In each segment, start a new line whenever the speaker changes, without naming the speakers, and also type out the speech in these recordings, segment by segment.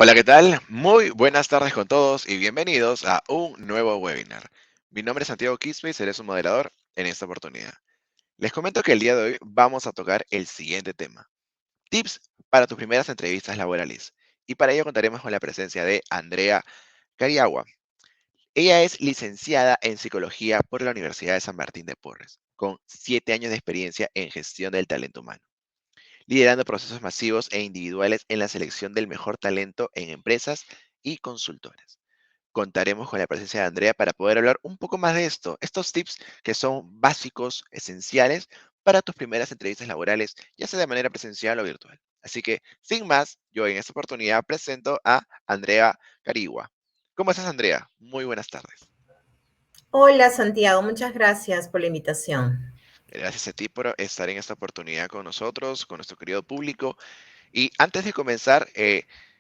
Hola, ¿qué tal? Muy buenas tardes con todos y bienvenidos a un nuevo webinar. Mi nombre es Santiago Quispe y seré su moderador en esta oportunidad. Les comento que el día de hoy vamos a tocar el siguiente tema: tips para tus primeras entrevistas laborales. Y para ello contaremos con la presencia de Andrea Cariagua. Ella es licenciada en psicología por la Universidad de San Martín de Porres, con 7 años de experiencia en gestión del talento humano, liderando procesos masivos e individuales en la selección del mejor talento en empresas y consultoras. Contaremos con la presencia de Andrea para poder hablar un poco más de esto, estos tips que son básicos, esenciales para tus primeras entrevistas laborales, ya sea de manera presencial o virtual. Así que, sin más, yo en esta oportunidad presento a Andrea Carigua. ¿Cómo estás, Andrea? Muy buenas tardes.
Hola Santiago, muchas gracias por la invitación.
Gracias a ti por estar en esta oportunidad con nosotros, con nuestro querido público. Y antes de comenzar,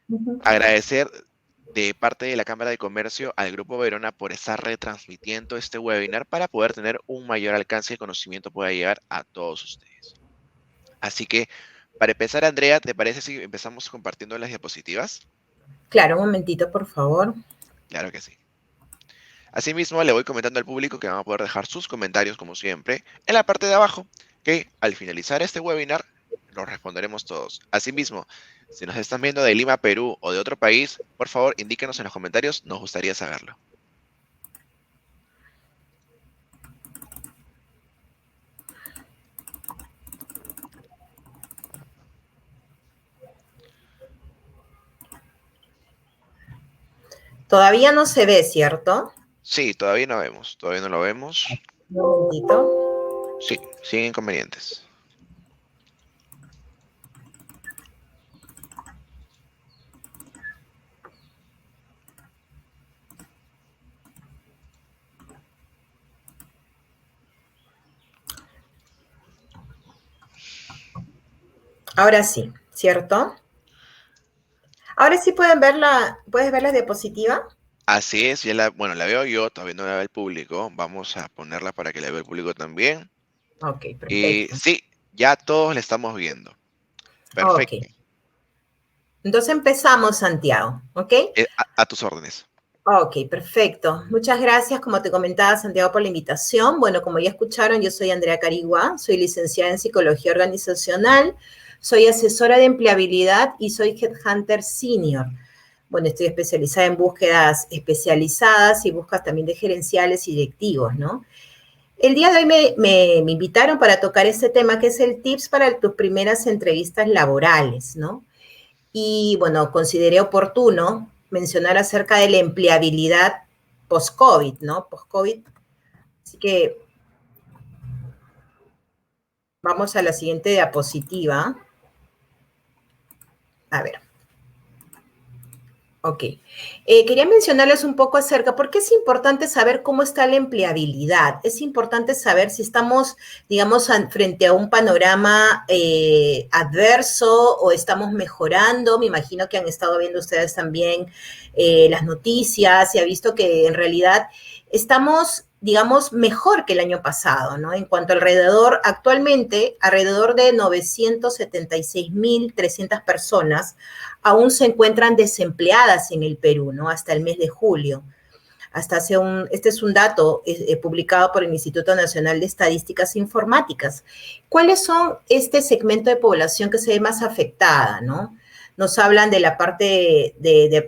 Ujú.
agradecer de parte de la Cámara de Comercio al Grupo Verona por estar retransmitiendo este webinar para poder tener un mayor alcance y conocimiento pueda llegar a todos ustedes. Así que, para empezar, Andrea, ¿te parece si empezamos compartiendo las diapositivas?
Claro, un momentito, por favor.
Claro que sí. Asimismo, le voy comentando al público que van a poder dejar sus comentarios, como siempre, en la parte de abajo, que al finalizar este webinar los responderemos todos. Asimismo, si nos están viendo de Lima, Perú o de otro país, por favor, indíquenos en los comentarios, nos gustaría saberlo.
Todavía no se ve, ¿cierto?
Sí, todavía no vemos, todavía no lo vemos.
Un momentito.
Sí, sin inconvenientes.
Ahora sí, ¿cierto? Ahora sí puedes ver la diapositiva.
Así es, bueno, la veo yo, todavía no la ve el público. Vamos a ponerla para que la vea el público también.
Ok,
Y
perfecto.
sí, ya todos la estamos viendo.
Ok,
Perfecto.
entonces empezamos, Santiago, ¿ok?
A tus órdenes.
Ok, perfecto. Muchas gracias, como te comentaba, Santiago, por la invitación. Bueno, como ya escucharon, yo soy Andrea Carigua, soy licenciada en Psicología Organizacional, soy asesora de empleabilidad y soy Headhunter Senior. Bueno, estoy especializada en búsquedas especializadas y búsquedas también de gerenciales y directivos, ¿no? El día de hoy me invitaron para tocar este tema que es el tips para tus primeras entrevistas laborales, ¿no? Y bueno, consideré oportuno mencionar acerca de la empleabilidad post-COVID, ¿no? Post-COVID. Así que vamos a la siguiente diapositiva. A ver. Ok. Quería mencionarles un poco acerca, porque es importante saber cómo está la empleabilidad. Es importante saber si estamos, digamos, frente a un panorama adverso o estamos mejorando. Me imagino que han estado viendo ustedes también las noticias y ha visto que en realidad estamos, digamos, mejor que el año pasado, ¿no? En cuanto alrededor, actualmente, alrededor de 976.300 personas aún se encuentran desempleadas en el Perú, ¿no? Hasta el mes de julio. Este es un dato publicado por el Instituto Nacional de Estadísticas Informáticas. ¿Cuáles son este segmento de población que se ve más afectada, no? Nos hablan de la parte de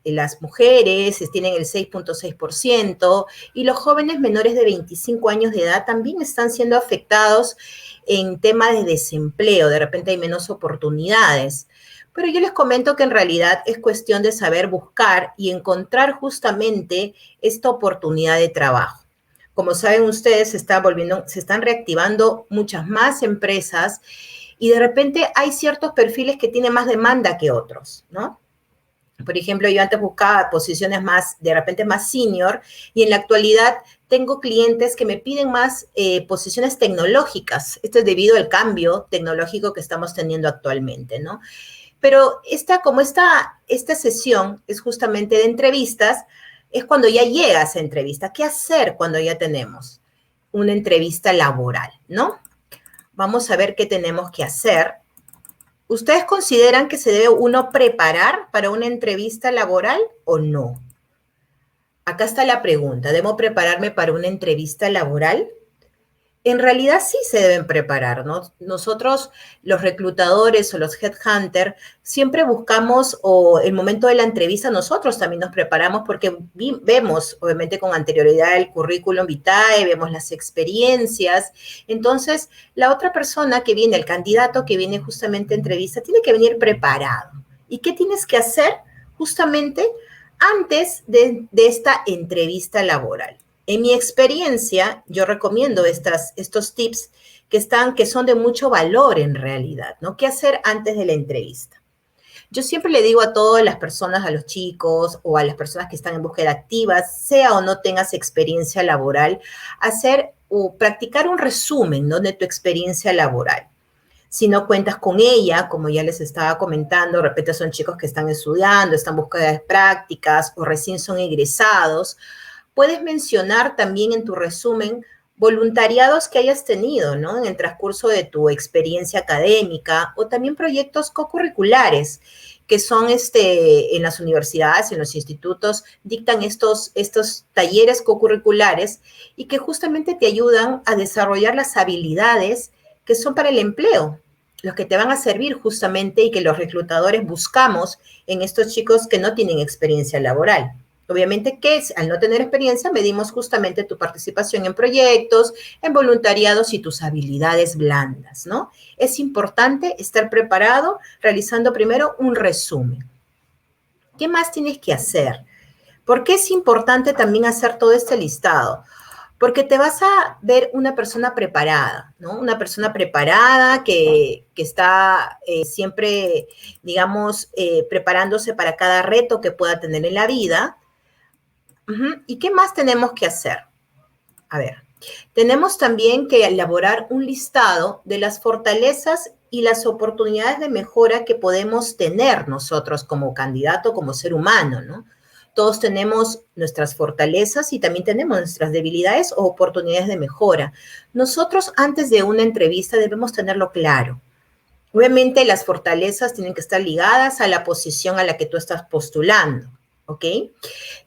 las mujeres tienen el 6.6% y los jóvenes menores de 25 años de edad también están siendo afectados en tema de desempleo, de repente hay menos oportunidades. Pero yo les comento que en realidad es cuestión de saber buscar y encontrar justamente esta oportunidad de trabajo. Como saben ustedes, se están reactivando muchas más empresas y de repente hay ciertos perfiles que tienen más demanda que otros, ¿no? Por ejemplo, yo antes buscaba posiciones más, de repente más senior, y en la actualidad tengo clientes que me piden más posiciones tecnológicas. Esto es debido al cambio tecnológico que estamos teniendo actualmente, ¿no? Pero esta sesión es justamente de entrevistas, es cuando ya llega esa entrevista. ¿Qué hacer cuando ya tenemos una entrevista laboral, no? Vamos a ver qué tenemos que hacer. ¿Ustedes consideran que se debe uno preparar para una entrevista laboral o no? Acá está la pregunta, ¿debo prepararme para una entrevista laboral? En realidad sí se deben preparar, ¿no? Nosotros, los reclutadores o los headhunters, siempre buscamos, o el momento de la entrevista, nosotros también nos preparamos porque vemos, obviamente, con anterioridad el currículum vitae, vemos las experiencias. Entonces, la otra persona que viene, el candidato que viene justamente a entrevista, tiene que venir preparado. ¿Y qué tienes que hacer justamente antes de esta entrevista laboral? En mi experiencia, yo recomiendo estos tips que son de mucho valor en realidad, ¿no? ¿Qué hacer antes de la entrevista? Yo siempre le digo a todas las personas, a los chicos o a las personas que están en búsqueda activa, sea o no tengas experiencia laboral, hacer o practicar un resumen, ¿no?, de tu experiencia laboral. Si no cuentas con ella, como ya les estaba comentando, de repente son chicos que están estudiando, están en búsqueda de prácticas o recién son egresados, puedes mencionar también en tu resumen voluntariados que hayas tenido, ¿no?, en el transcurso de tu experiencia académica, o también proyectos cocurriculares que son en las universidades, en los institutos, dictan estos talleres cocurriculares y que justamente te ayudan a desarrollar las habilidades que son para el empleo, los que te van a servir justamente y que los reclutadores buscamos en estos chicos que no tienen experiencia laboral. Obviamente que al no tener experiencia medimos justamente tu participación en proyectos, en voluntariados y tus habilidades blandas, ¿no? Es importante estar preparado realizando primero un resumen. ¿Qué más tienes que hacer? ¿Por qué es importante también hacer todo este listado? Porque te vas a ver una persona preparada, ¿no? Una persona preparada que está siempre, digamos, preparándose para cada reto que pueda tener en la vida. ¿Y qué más tenemos que hacer? A ver, tenemos también que elaborar un listado de las fortalezas y las oportunidades de mejora que podemos tener nosotros como candidato, como ser humano, ¿no? Todos tenemos nuestras fortalezas y también tenemos nuestras debilidades o oportunidades de mejora. Nosotros antes de una entrevista debemos tenerlo claro. Obviamente las fortalezas tienen que estar ligadas a la posición a la que tú estás postulando, ¿ok?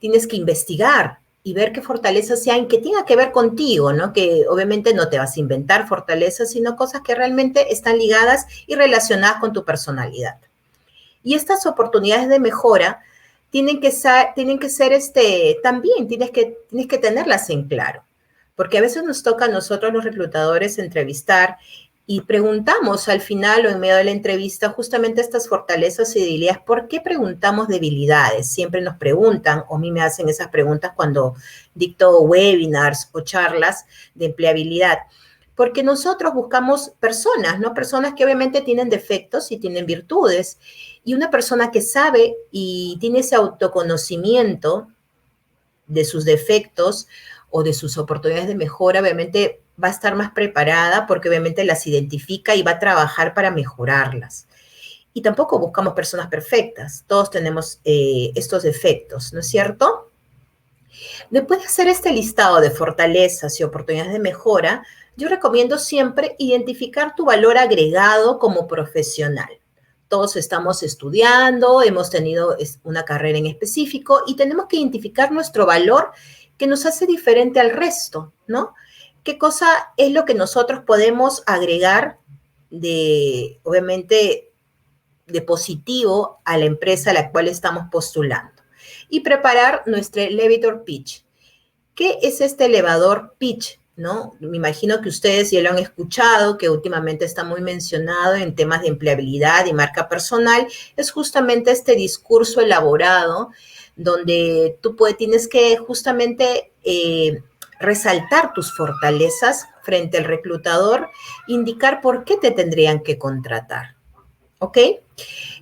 Tienes que investigar y ver qué fortalezas sean que tenga que ver contigo, ¿no? Que obviamente no te vas a inventar fortalezas, sino cosas que realmente están ligadas y relacionadas con tu personalidad. Y estas oportunidades de mejora tienen que ser también tienes que tenerlas en claro, porque a veces nos toca a nosotros los reclutadores entrevistar y preguntamos al final o en medio de la entrevista justamente estas fortalezas y debilidades. ¿Por qué preguntamos debilidades? Siempre nos preguntan, o a mí me hacen esas preguntas cuando dicto webinars o charlas de empleabilidad, porque nosotros buscamos personas, ¿no? Personas que obviamente tienen defectos y tienen virtudes. Y una persona que sabe y tiene ese autoconocimiento de sus defectos o de sus oportunidades de mejora, obviamente va a estar más preparada porque obviamente las identifica y va a trabajar para mejorarlas. Y tampoco buscamos personas perfectas, todos tenemos estos defectos, ¿no es cierto? Después de hacer este listado de fortalezas y oportunidades de mejora, yo recomiendo siempre identificar tu valor agregado como profesional. Todos estamos estudiando, hemos tenido una carrera en específico y tenemos que identificar nuestro valor que nos hace diferente al resto, ¿no? ¿Qué cosa es lo que nosotros podemos agregar obviamente, de positivo a la empresa a la cual estamos postulando? Y preparar nuestro elevator pitch. ¿Qué es este elevador pitch? ¿No? Me imagino que ustedes ya lo han escuchado, que últimamente está muy mencionado en temas de empleabilidad y marca personal. Es justamente este discurso elaborado donde tú tienes que justamente resaltar tus fortalezas frente al reclutador, indicar por qué te tendrían que contratar. ¿Ok?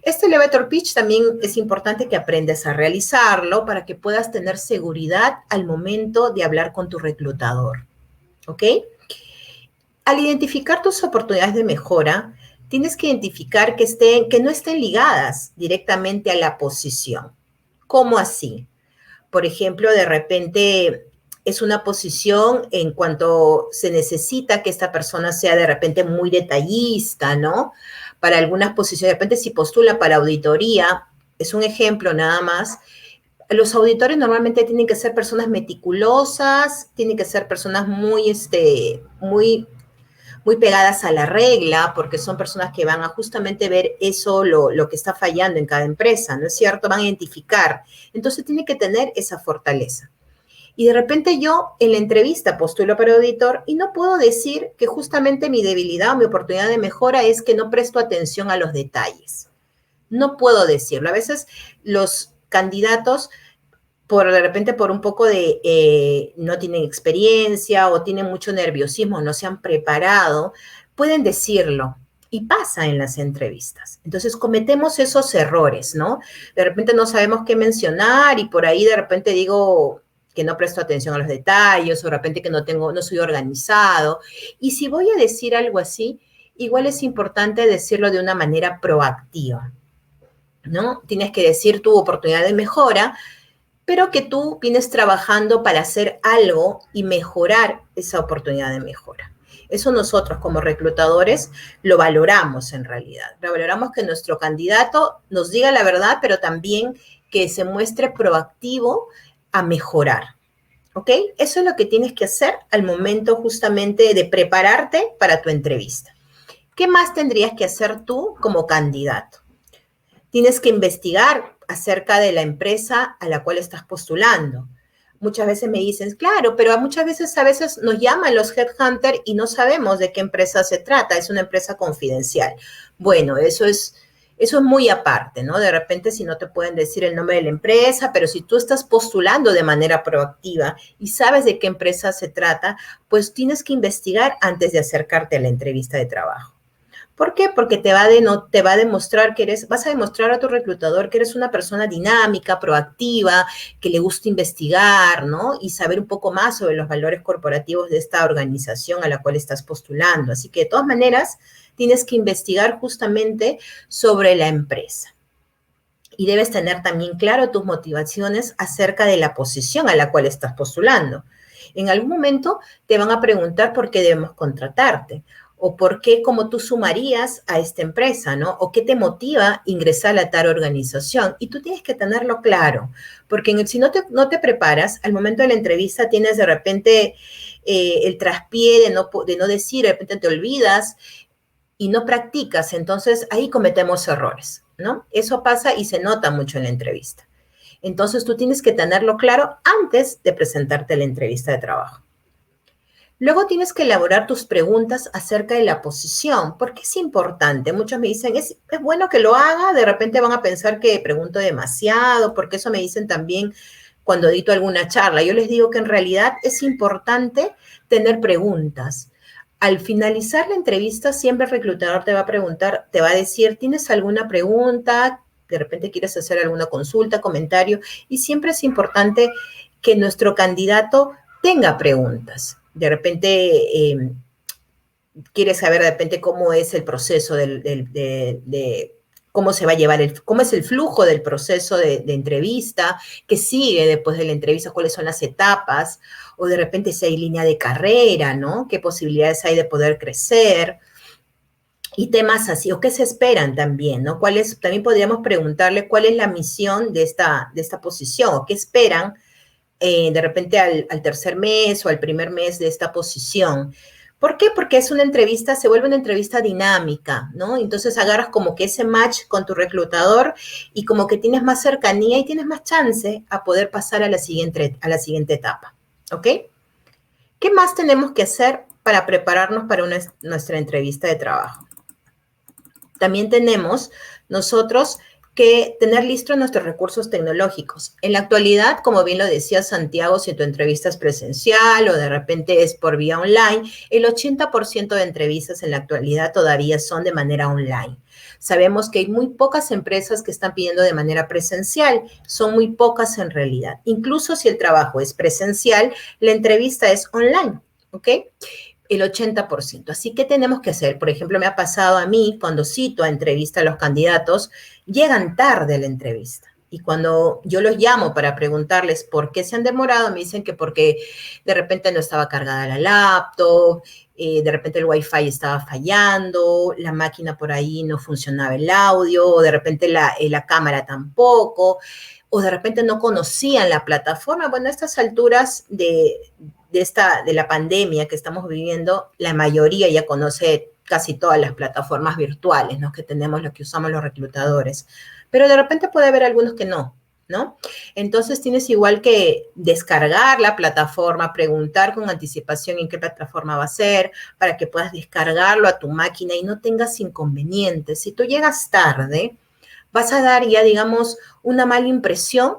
Este elevator pitch también es importante que aprendas a realizarlo para que puedas tener seguridad al momento de hablar con tu reclutador. ¿Ok? Al identificar tus oportunidades de mejora, tienes que identificar que no estén ligadas directamente a la posición. ¿Cómo así? Por ejemplo, de repente es una posición en cuanto se necesita que esta persona sea de repente muy detallista, ¿no? Para algunas posiciones, de repente si postula para auditoría, es un ejemplo nada más. Los auditores normalmente tienen que ser personas meticulosas, tienen que ser personas muy pegadas a la regla, porque son personas que van a justamente ver eso, lo que está fallando en cada empresa, ¿no es cierto? Van a identificar. Entonces tiene que tener esa fortaleza. Y de repente yo en la entrevista postulo para auditor y no puedo decir que justamente mi debilidad o mi oportunidad de mejora es que no presto atención a los detalles. No puedo decirlo. A veces los candidatos de repente por un poco de no tienen experiencia o tienen mucho nerviosismo, no se han preparado, pueden decirlo. Y pasa en las entrevistas. Entonces cometemos esos errores, ¿no? De repente no sabemos qué mencionar y por ahí de repente digo que no presto atención a los detalles o de repente que no soy organizado. Y si voy a decir algo así, igual es importante decirlo de una manera proactiva, ¿no? Tienes que decir tu oportunidad de mejora, pero que tú vienes trabajando para hacer algo y mejorar esa oportunidad de mejora. Eso nosotros como reclutadores lo valoramos en realidad. Lo valoramos que nuestro candidato nos diga la verdad, pero también que se muestre proactivo a mejorar. ¿Ok? Eso es lo que tienes que hacer al momento justamente de prepararte para tu entrevista. ¿Qué más tendrías que hacer tú como candidato? Tienes que investigar acerca de la empresa a la cual estás postulando. Muchas veces me dicen, claro, pero a veces nos llaman los headhunters y no sabemos de qué empresa se trata, es una empresa confidencial. Bueno, eso es muy aparte, ¿no? De repente si no te pueden decir el nombre de la empresa, pero si tú estás postulando de manera proactiva y sabes de qué empresa se trata, pues tienes que investigar antes de acercarte a la entrevista de trabajo. ¿Por qué? Porque te va a demostrar vas a demostrar a tu reclutador que eres una persona dinámica, proactiva, que le gusta investigar, ¿no? Y saber un poco más sobre los valores corporativos de esta organización a la cual estás postulando. Así que de todas maneras, tienes que investigar justamente sobre la empresa. Y debes tener también claro tus motivaciones acerca de la posición a la cual estás postulando. En algún momento te van a preguntar por qué debemos contratarte o por qué, cómo tú sumarías a esta empresa, ¿no? O qué te motiva a ingresar a tal organización. Y tú tienes que tenerlo claro, porque si no te preparas, al momento de la entrevista tienes de repente el traspié de no decir, de repente te olvidas y no practicas, entonces ahí cometemos errores, ¿no? Eso pasa y se nota mucho en la entrevista. Entonces tú tienes que tenerlo claro antes de presentarte a la entrevista de trabajo. Luego tienes que elaborar tus preguntas acerca de la posición, porque es importante. Muchos me dicen, es bueno que lo haga, de repente van a pensar que pregunto demasiado, porque eso me dicen también cuando edito alguna charla. Yo les digo que en realidad es importante tener preguntas. Al finalizar la entrevista, siempre el reclutador te va a preguntar, te va a decir, ¿tienes alguna pregunta? De repente quieres hacer alguna consulta, comentario, y siempre es importante que nuestro candidato tenga preguntas. De repente quieres saber de repente cómo es el proceso de cómo se va a llevar, cómo es el flujo del proceso de entrevista, qué sigue después de la entrevista, cuáles son las etapas, o de repente si hay línea de carrera, ¿no? ¿Qué posibilidades hay de poder crecer? Y temas así, o qué se esperan también, ¿no? También podríamos preguntarle cuál es la misión de esta posición, o qué esperan de repente al tercer mes o al primer mes de esta posición. ¿Por qué? Porque es una entrevista, se vuelve una entrevista dinámica, ¿no? Entonces agarras como que ese match con tu reclutador y como que tienes más cercanía y tienes más chance a poder pasar a la siguiente etapa, ¿ok? ¿Qué más tenemos que hacer para prepararnos para nuestra entrevista de trabajo? También tenemos nosotros que tener listos nuestros recursos tecnológicos. En la actualidad, como bien lo decía Santiago, si tu entrevista es presencial o de repente es por vía online, el 80% de entrevistas en la actualidad todavía son de manera online. Sabemos que hay muy pocas empresas que están pidiendo de manera presencial, son muy pocas en realidad. Incluso si el trabajo es presencial, la entrevista es online, ¿ok? El 80%. Así que tenemos que hacer, por ejemplo, me ha pasado a mí cuando cito a entrevista a los candidatos, llegan tarde a la entrevista. Y cuando yo los llamo para preguntarles por qué se han demorado, me dicen que porque de repente no estaba cargada la laptop, de repente el wifi estaba fallando, la máquina por ahí no funcionaba el audio, o de repente la cámara tampoco, o de repente no conocían la plataforma. Bueno, a estas alturas de la pandemia que estamos viviendo, la mayoría ya conoce casi todas las plataformas virtuales, ¿no? Que tenemos, lo que usamos los reclutadores. Pero de repente puede haber algunos que no, ¿no? Entonces tienes igual que descargar la plataforma, preguntar con anticipación en qué plataforma va a ser, para que puedas descargarlo a tu máquina y no tengas inconvenientes. Si tú llegas tarde, vas a dar ya, digamos, una mala impresión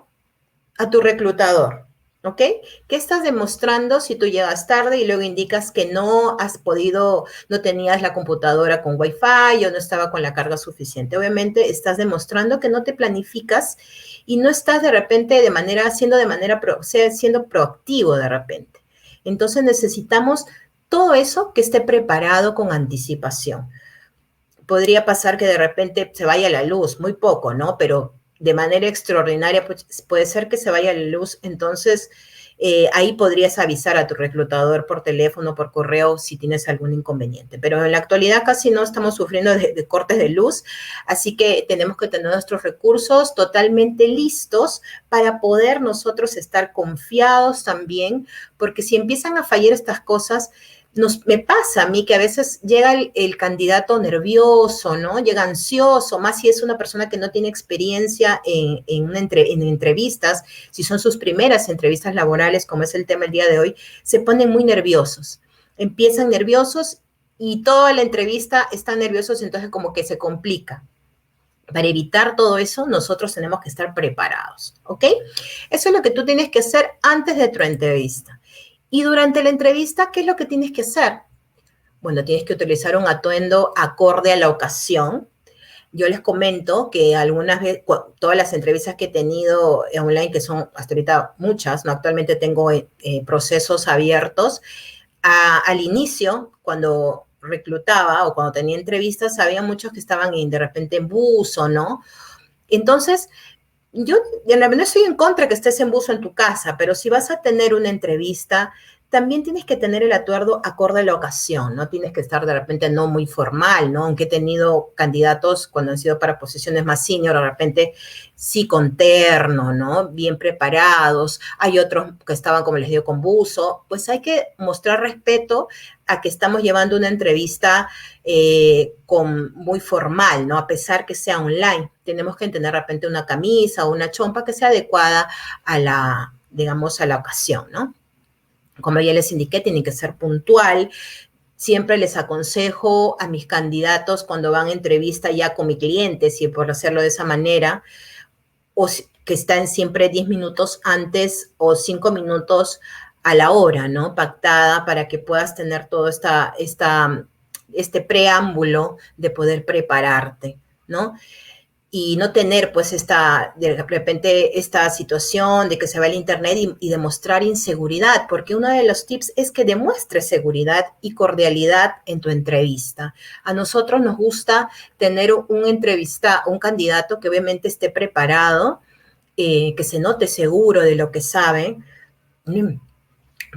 a tu reclutador, ¿ok? ¿Qué estás demostrando si tú llegas tarde y luego indicas que no has podido, no tenías la computadora con Wi-Fi o no estaba con la carga suficiente? Obviamente estás demostrando que no te planificas y no estás de repente siendo proactivo de repente. Entonces necesitamos todo eso que esté preparado con anticipación. Podría pasar que de repente se vaya la luz, muy poco, ¿no? Pero de manera extraordinaria pues, puede ser que se vaya la luz, entonces ahí podrías avisar a tu reclutador por teléfono, por correo, si tienes algún inconveniente. Pero en la actualidad casi no estamos sufriendo de cortes de luz, así que tenemos que tener nuestros recursos totalmente listos para poder nosotros estar confiados también, porque si empiezan a fallar estas cosas, me pasa a mí que a veces llega el candidato nervioso, ¿no? Llega ansioso, más si es una persona que no tiene experiencia en entrevistas, si son sus primeras entrevistas laborales, como es el tema el día de hoy, se ponen muy nerviosos. Empiezan nerviosos y toda la entrevista están nerviosos, entonces como que se complica. Para evitar todo eso, nosotros tenemos que estar preparados, ¿ok? Eso es lo que tú tienes que hacer antes de tu entrevista. Y durante la entrevista, ¿qué es lo que tienes que hacer? Bueno, tienes que utilizar un atuendo acorde a la ocasión. Yo les comento que algunas veces, todas las entrevistas que he tenido online, que son hasta ahorita muchas, ¿no? Actualmente tengo procesos abiertos. Al inicio, cuando reclutaba o cuando tenía entrevistas, había muchos que estaban de repente en buzo, ¿no? Entonces, yo en la verdad no estoy en contra que estés en buzo en tu casa, pero si vas a tener una entrevista, también tienes que tener el atuendo acorde a la ocasión, no tienes que estar de repente no muy formal, ¿no? Aunque he tenido candidatos cuando han sido para posiciones más senior, de repente sí con terno, ¿no? Bien preparados. Hay otros que estaban, como les digo, con buzo. Pues hay que mostrar respeto a que estamos llevando una entrevista muy formal, ¿no? A pesar que sea online, tenemos que tener de repente una camisa o una chompa que sea adecuada a digamos, a la ocasión, ¿no? Como ya les indiqué, tienen que ser puntual. Siempre les aconsejo a mis candidatos cuando van a entrevista ya con mi cliente, si por hacerlo de esa manera, o que están siempre 10 minutos antes o 5 minutos a la hora, ¿no? Pactada para que puedas tener todo este preámbulo de poder prepararte, ¿no? Y no tener pues de repente esta situación de que se va el internet y demostrar inseguridad, porque uno de los tips es que demuestres seguridad y cordialidad en tu entrevista. A nosotros nos gusta tener un candidato que obviamente esté preparado, que se note seguro de lo que sabe.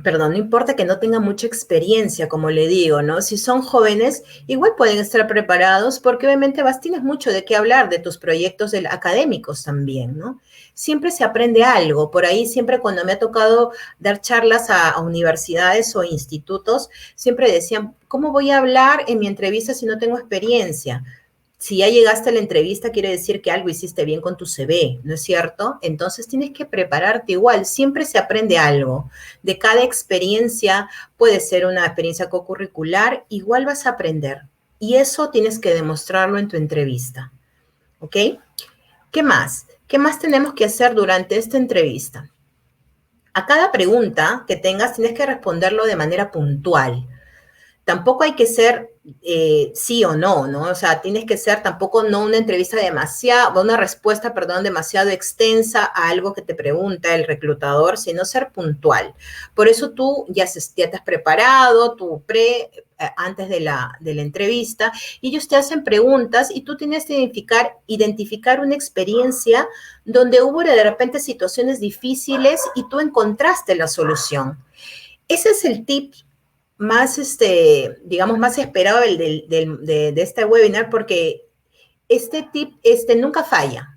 Perdón, no importa que no tengan mucha experiencia, como le digo, ¿no? Si son jóvenes, igual pueden estar preparados porque obviamente tienes mucho de qué hablar de tus proyectos académicos también, ¿no? Siempre se aprende algo. Por ahí, siempre cuando me ha tocado dar charlas a universidades o institutos, siempre decían, ¿cómo voy a hablar en mi entrevista si no tengo experiencia? Si ya llegaste a la entrevista, quiere decir que algo hiciste bien con tu CV, ¿no es cierto? Entonces tienes que prepararte igual, siempre se aprende algo. De cada experiencia, puede ser una experiencia co-curricular, igual vas a aprender. Y eso tienes que demostrarlo en tu entrevista, ¿ok? ¿Qué más? ¿Qué más tenemos que hacer durante esta entrevista? A cada pregunta que tengas, tienes que responderlo de manera puntual. tampoco hay que ser sí o no, ¿no? O sea, tienes que ser tampoco no una entrevista demasiado, una respuesta, perdón, demasiado extensa a algo que te pregunta el reclutador, sino ser puntual. Por eso tú ya te has preparado, antes de la entrevista, y ellos te hacen preguntas y tú tienes que identificar una experiencia donde hubo de repente situaciones difíciles y tú encontraste la solución. Ese es el tip más, digamos, más esperado de este webinar, porque este tip nunca falla.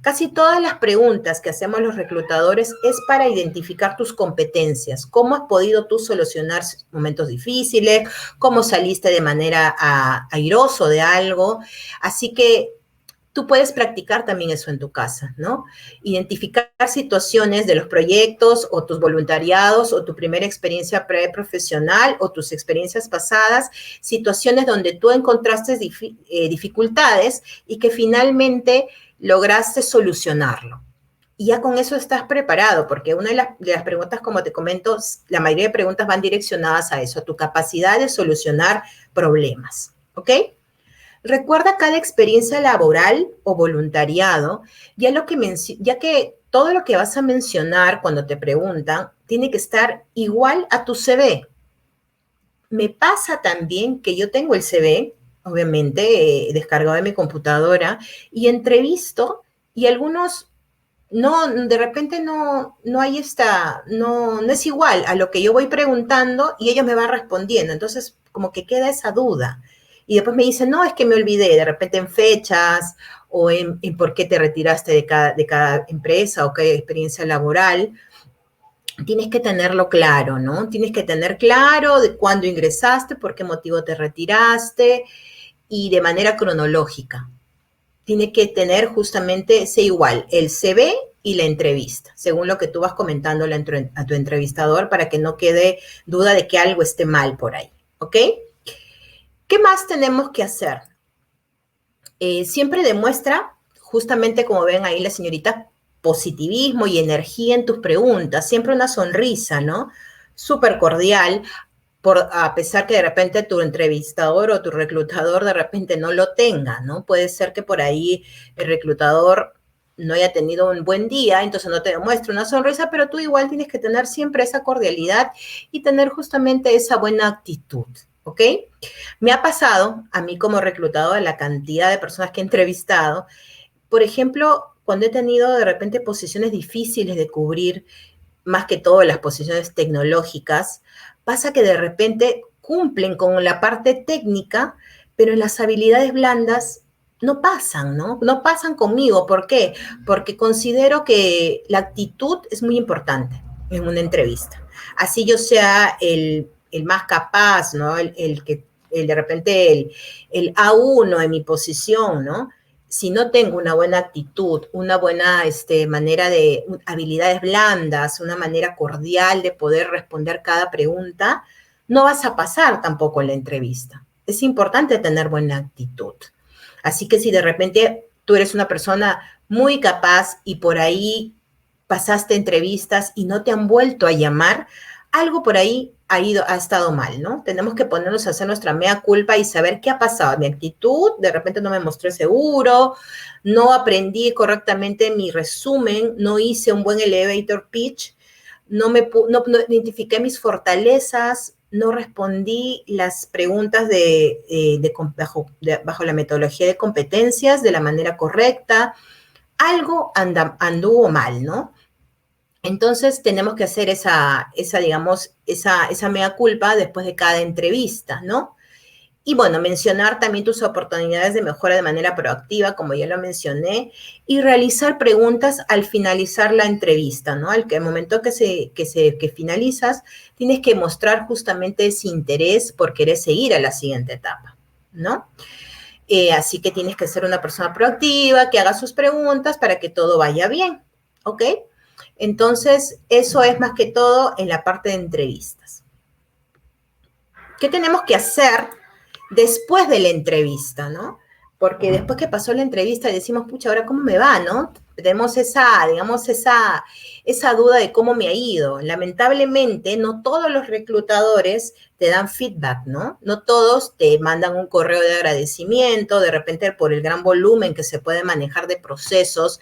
Casi todas las preguntas que hacemos los reclutadores es para identificar tus competencias, cómo has podido tú solucionar momentos difíciles, cómo saliste de manera airoso de algo. Así que tú puedes practicar también eso en tu casa, ¿no? Identificar situaciones de los proyectos o tus voluntariados o tu primera experiencia preprofesional o tus experiencias pasadas, situaciones donde tú encontraste dificultades y que finalmente lograste solucionarlo. Y ya con eso estás preparado, porque una de las preguntas, como te comento, la mayoría de preguntas van direccionadas a eso, a tu capacidad de solucionar problemas, ¿ok? Recuerda cada experiencia laboral o voluntariado, ya que todo lo que vas a mencionar cuando te preguntan tiene que estar igual a tu CV. Me pasa también que yo tengo el CV, obviamente, descargado de mi computadora, y entrevisto, y algunos no, de repente no hay no es igual a lo que yo voy preguntando y ellos me van respondiendo. Entonces, como que queda esa duda. Y después me dicen, no, es que me olvidé, de repente en fechas o en por qué te retiraste de cada empresa o qué experiencia laboral. Tienes que tenerlo claro, ¿no? Tienes que tener claro de cuándo ingresaste, por qué motivo te retiraste y de manera cronológica. Tiene que tener justamente ese igual, el CV y la entrevista, según lo que tú vas comentando a tu entrevistador para que no quede duda de que algo esté mal por ahí, ¿ok? ¿Qué más tenemos que hacer? Siempre demuestra, justamente como ven ahí la señorita, positivismo y energía en tus preguntas, siempre una sonrisa, ¿no? Súper cordial, a pesar que de repente tu entrevistador o tu reclutador de repente no lo tenga, ¿no? Puede ser que por ahí el reclutador no haya tenido un buen día, entonces no te demuestra una sonrisa, pero tú igual tienes que tener siempre esa cordialidad y tener justamente esa buena actitud, ¿ok? Me ha pasado a mí como reclutador la cantidad de personas que he entrevistado, por ejemplo, cuando he tenido de repente posiciones difíciles de cubrir, más que todo las posiciones tecnológicas, pasa que de repente cumplen con la parte técnica, pero en las habilidades blandas no pasan, ¿no? No pasan conmigo. ¿Por qué? Porque considero que la actitud es muy importante en una entrevista. Así yo sea el más capaz, ¿no? De repente el A1 en mi posición, ¿no? Si no tengo una buena actitud, una buena manera de habilidades blandas, una manera cordial de poder responder cada pregunta, no vas a pasar tampoco en la entrevista. Es importante tener buena actitud. Así que si de repente tú eres una persona muy capaz y por ahí pasaste entrevistas y no te han vuelto a llamar, algo por ahí ha estado mal, ¿no? Tenemos que ponernos a hacer nuestra mea culpa y saber qué ha pasado. Mi actitud, de repente no me mostré seguro, no aprendí correctamente mi resumen, no hice un buen elevator pitch, no identifiqué mis fortalezas, no respondí las preguntas bajo la metodología de competencias de la manera correcta. Algo anduvo mal, ¿no? Entonces tenemos que hacer digamos, esa mea culpa después de cada entrevista, ¿no? Y bueno, mencionar también tus oportunidades de mejora de manera proactiva, como ya lo mencioné, y realizar preguntas al finalizar la entrevista, ¿no? Al momento que finalizas, tienes que mostrar justamente ese interés por querer seguir a la siguiente etapa, ¿no? Así que tienes que ser una persona proactiva, que haga sus preguntas para que todo vaya bien, ¿ok? Entonces, eso es más que todo en la parte de entrevistas. ¿Qué tenemos que hacer después de la entrevista, no? Porque después que pasó la entrevista decimos, pucha, ¿ahora cómo me va, no? tenemos esa, digamos, esa duda de cómo me ha ido. Lamentablemente, no todos los reclutadores te dan feedback, ¿no? No todos te mandan un correo de agradecimiento, de repente por el gran volumen que se puede manejar de procesos,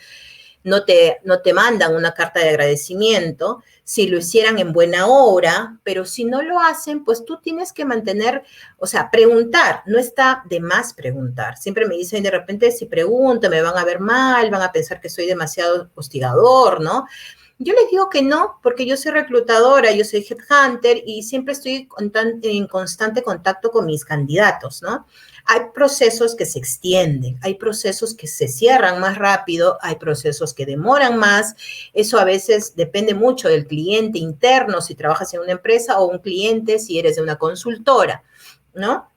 no te mandan una carta de agradecimiento, si lo hicieran en buena hora, pero si no lo hacen, pues tú tienes que mantener, o sea, preguntar, no está de más preguntar. Siempre me dicen de repente, si pregunto, me van a ver mal, van a pensar que soy demasiado hostigador, ¿no? Yo les digo que no, porque yo soy reclutadora, yo soy headhunter y siempre estoy en constante contacto con mis candidatos, ¿no? Hay procesos que se extienden, hay procesos que se cierran más rápido, hay procesos que demoran más. Eso a veces depende mucho del cliente interno, si trabajas en una empresa, o un cliente si eres de una consultora, ¿no?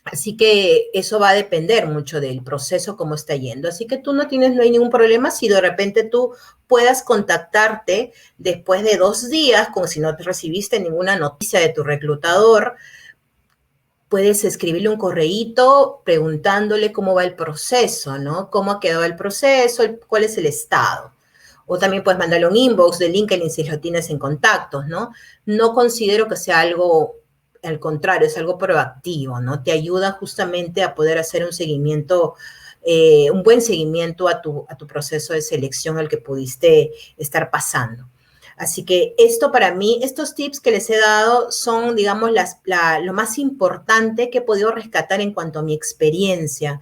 Así que eso va a depender mucho del proceso, cómo está yendo. Así que no hay ningún problema si de repente tú puedas contactarte después de 2 días, como si no te recibiste ninguna noticia de tu reclutador. Puedes escribirle un correíto preguntándole cómo va el proceso, ¿no? ¿Cómo ha quedado el proceso? ¿Cuál es el estado? O también puedes mandarle un inbox de LinkedIn si lo tienes en contactos, ¿no? No considero que sea algo, al contrario, es algo proactivo, ¿no? Te ayuda justamente a poder hacer un seguimiento, un buen seguimiento a tu proceso de selección al que pudiste estar pasando. Así que esto para mí, estos tips que les he dado son, digamos, lo más importante que he podido rescatar en cuanto a mi experiencia.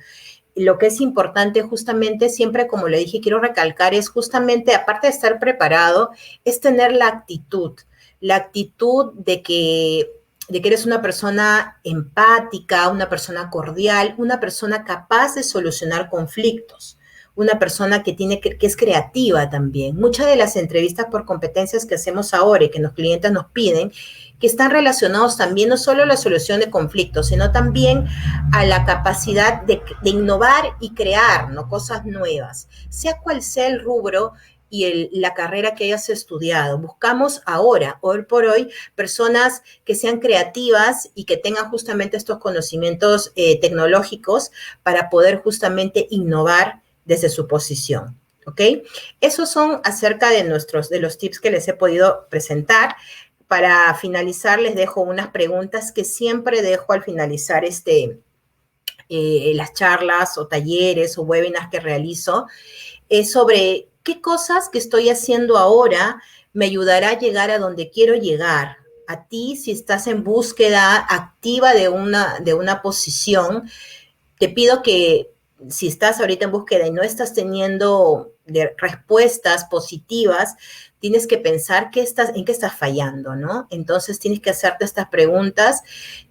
Lo que es importante justamente, siempre como le dije, quiero recalcar, es justamente, aparte de estar preparado, es tener la actitud de que eres una persona empática, una persona cordial, una persona capaz de solucionar conflictos, una persona que es creativa también. Muchas de las entrevistas por competencias que hacemos ahora y que los clientes nos piden, que están relacionados también no solo a la solución de conflictos, sino también a la capacidad de innovar y crear, ¿no?, cosas nuevas, sea cual sea el rubro y la carrera que hayas estudiado. Buscamos ahora, hoy por hoy, personas que sean creativas y que tengan justamente estos conocimientos tecnológicos para poder justamente innovar desde su posición. ¿Ok? Esos son acerca de los tips que les he podido presentar. Para finalizar, les dejo unas preguntas que siempre dejo al finalizar las charlas o talleres o webinars que realizo, sobre qué cosas que estoy haciendo ahora me ayudará a llegar a donde quiero llegar. A ti, si estás en búsqueda activa de una posición, te pido que si estás ahorita en búsqueda y no estás teniendo respuestas positivas, tienes que pensar en qué estás fallando, ¿no? Entonces tienes que hacerte estas preguntas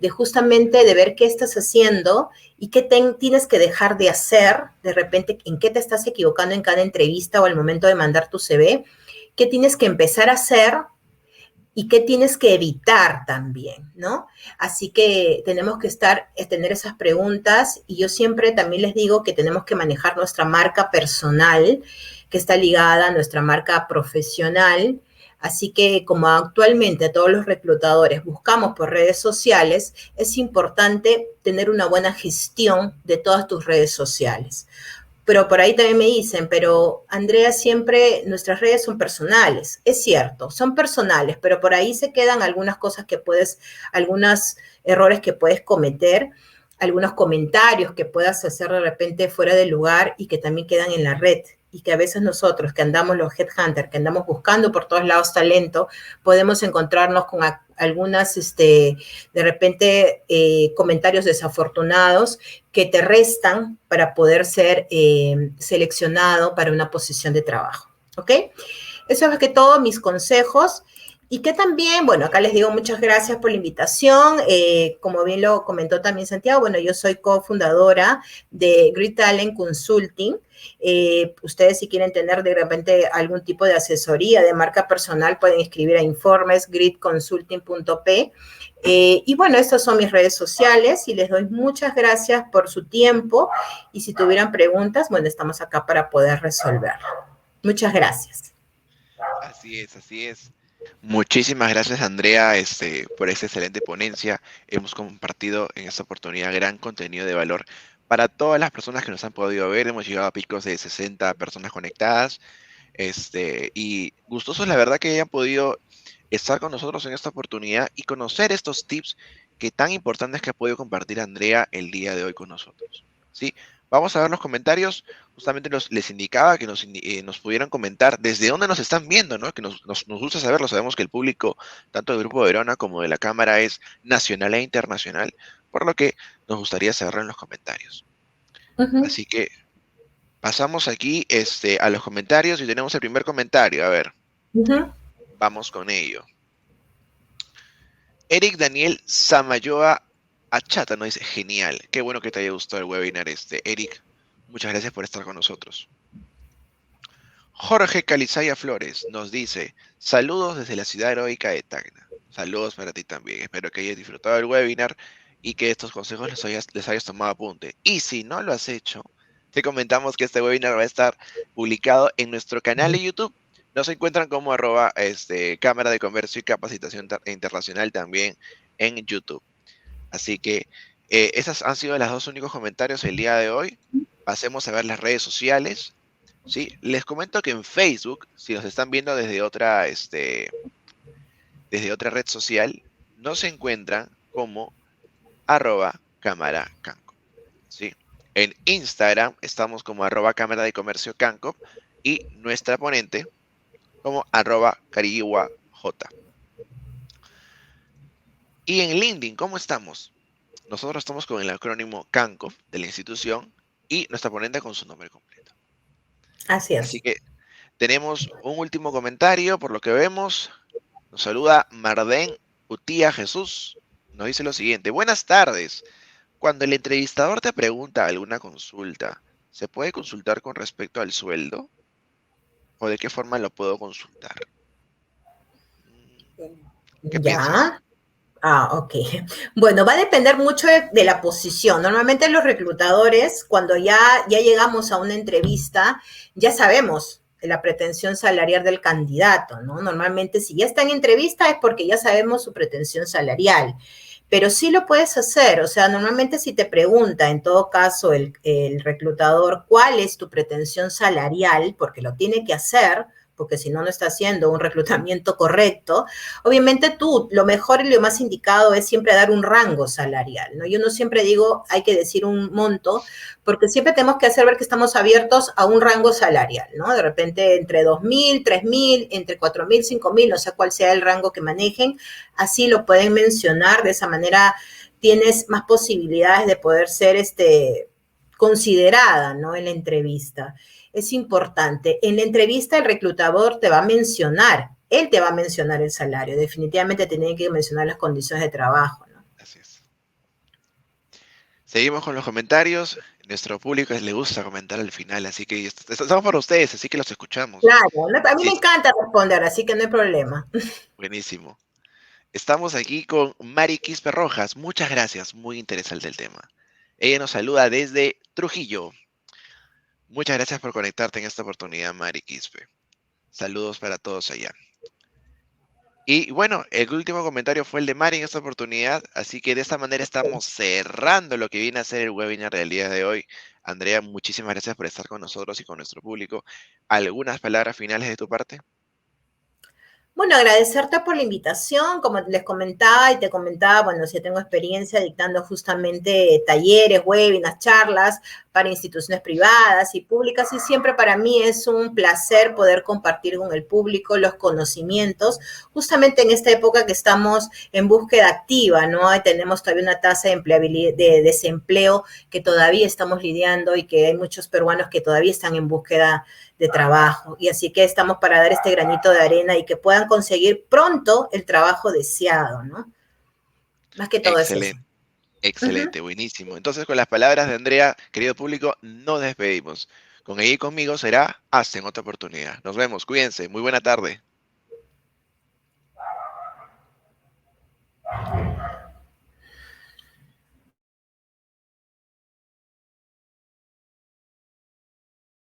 de justamente de ver qué estás haciendo y qué tienes que dejar de hacer, de repente en qué te estás equivocando en cada entrevista o al momento de mandar tu CV, qué tienes que empezar a hacer y qué tienes que evitar también, ¿no? Así que tenemos que tener esas preguntas, y yo siempre también les digo que tenemos que manejar nuestra marca personal, que está ligada a nuestra marca profesional. Así que como actualmente todos los reclutadores buscamos por redes sociales, es importante tener una buena gestión de todas tus redes sociales. Pero por ahí también me dicen, pero Andrea, siempre nuestras redes son personales. Es cierto, son personales, pero por ahí se quedan algunas cosas algunos errores que puedes cometer, algunos comentarios que puedas hacer de repente fuera del lugar y que también quedan en la red. Y que a veces nosotros, que andamos los headhunters, que andamos buscando por todos lados talento, podemos encontrarnos con algunas, de repente, comentarios desafortunados que te restan para poder ser seleccionado para una posición de trabajo. ¿Ok? Eso es más que todo mis consejos. Y que también, bueno, acá les digo muchas gracias por la invitación. Como bien lo comentó también Santiago, bueno, yo soy cofundadora de Grid Talent Consulting. Ustedes, si quieren tener de repente algún tipo de asesoría de marca personal, pueden escribir a informes.gridconsulting.p. Y bueno, estas son mis redes sociales y les doy muchas gracias por su tiempo. Y si tuvieran preguntas, bueno, estamos acá para poder resolverlo. Muchas gracias.
Así es, así es. Muchísimas gracias, Andrea, por esta excelente ponencia. Hemos compartido en esta oportunidad gran contenido de valor para todas las personas que nos han podido ver. Hemos llegado a picos de 60 personas conectadas. Y gustosos, la verdad, que hayan podido estar con nosotros en esta oportunidad y conocer estos tips que tan importantes que ha podido compartir Andrea el día de hoy con nosotros. ¿Sí? Vamos a ver los comentarios. Justamente les indicaba que nos pudieran comentar desde dónde nos están viendo, ¿no? Que nos gusta saberlo. Sabemos que el público, tanto del Grupo Verona como de la Cámara, es nacional e internacional, por lo que nos gustaría saberlo en los comentarios.
Ujú,
Así que pasamos aquí a los comentarios y tenemos el primer comentario. A ver,
ujú.
vamos con ello. Eric Daniel Samayoa Achata nos dice, genial, qué bueno que te haya gustado el webinar Eric, muchas gracias por estar con nosotros. Jorge Calizaya Flores nos dice, saludos desde la ciudad heroica de Tacna. Saludos para ti también, espero que hayas disfrutado del webinar y que estos consejos les hayas tomado apunte. Y si no lo has hecho, te comentamos que este webinar va a estar publicado en nuestro canal de YouTube. Nos encuentran como Cámara de Comercio y Capacitación Internacional también en YouTube. Así que esos han sido los dos únicos comentarios el día de hoy. Pasemos a ver las redes sociales. Sí, les comento que en Facebook, si nos están viendo desde otra red social, nos encuentran como @cámara.cancop. ¿Sí? En Instagram estamos como @cámara de comercio cancop y nuestra ponente como @cariguaj. Y en LinkedIn, ¿cómo estamos? Nosotros estamos con el acrónimo CANCOF de la institución y nuestra ponente con su nombre completo.
Así
Así
es.
que tenemos un último comentario, por lo que vemos. Nos saluda Marden Utía Jesús. Nos dice lo siguiente. Buenas tardes. Cuando el entrevistador te pregunta alguna consulta, ¿se puede consultar con respecto al sueldo? ¿O de qué forma lo puedo consultar? ¿Qué piensas?
Ya. Ah, ok. Bueno, va a depender mucho de la posición. Normalmente los reclutadores, cuando ya llegamos a una entrevista, ya sabemos la pretensión salarial del candidato, ¿no? Normalmente si ya está en entrevista es porque ya sabemos su pretensión salarial. Pero sí lo puedes hacer, o sea, normalmente si te pregunta, en todo caso, el reclutador, ¿cuál es tu pretensión salarial? Porque lo tiene que hacer, porque si no, no está haciendo un reclutamiento correcto. Obviamente tú, lo mejor y lo más indicado es siempre dar un rango salarial, ¿no? Yo no siempre digo hay que decir un monto, porque siempre tenemos que hacer ver que estamos abiertos a un rango salarial, ¿no? De repente entre 2.000, 3.000, entre 4.000, 5.000, no sé cuál sea el rango que manejen, así lo pueden mencionar, de esa manera tienes más posibilidades de poder ser considerada, ¿no? En la entrevista. Es importante. En la entrevista el reclutador te va a mencionar, él te va a mencionar el salario. Definitivamente te tiene que mencionar las condiciones de trabajo, ¿no?
Así es. Seguimos con los comentarios. Nuestro público le gusta comentar al final, así que estamos para ustedes, así que los escuchamos.
Claro, a mí
Sí,
me encanta responder, así que no hay problema.
buenísimo. Estamos aquí con Mari Quispe Rojas. Muchas gracias, muy interesante el tema. Ella nos saluda desde Trujillo. Muchas gracias por conectarte en esta oportunidad, Mari Quispe. Saludos para todos allá. Y bueno, el último comentario fue el de Mari en esta oportunidad, así que de esta manera estamos cerrando lo que viene a ser el webinar del día de hoy. Andrea, muchísimas gracias por estar con nosotros y con nuestro público. ¿Algunas palabras finales de tu parte?
Bueno, agradecerte por la invitación, como les comentaba y te comentaba, bueno, si tengo experiencia dictando justamente talleres, webinars, charlas para instituciones privadas y públicas y siempre para mí es un placer poder compartir con el público los conocimientos, justamente en esta época que estamos en búsqueda activa, ¿no? Y tenemos todavía una tasa de empleabilidad, de desempleo que todavía estamos lidiando y que hay muchos peruanos que todavía están en búsqueda de trabajo. Y así que estamos para dar este granito de arena y que puedan conseguir pronto el trabajo deseado, ¿no? Más que todo es eso.
Excelente,
Uh -huh.
excelente, buenísimo. Entonces, con las palabras de Andrea, querido público, nos despedimos. Con ella y conmigo será hasta en otra oportunidad. Nos vemos, cuídense, muy buena tarde.